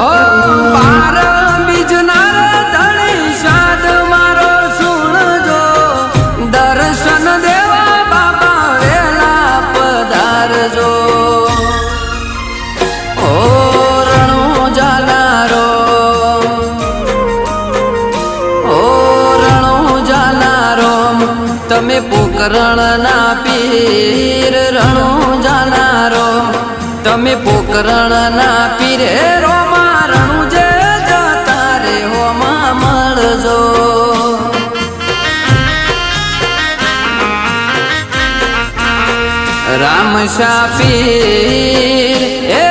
ઓ પાર બીજના ધણી સાદ મારો સુણજો, દર્શન દેવા બાબા વેલા પધારજો. ઓ રણો જાલારો, ઓ રણો જાલારો, તમે પોકરણના પીર રણો જાલારો, તમે પોકરણના પીરે રોમા રણું જે જતા રે હોમાં મળજો. રામ શા પીર એ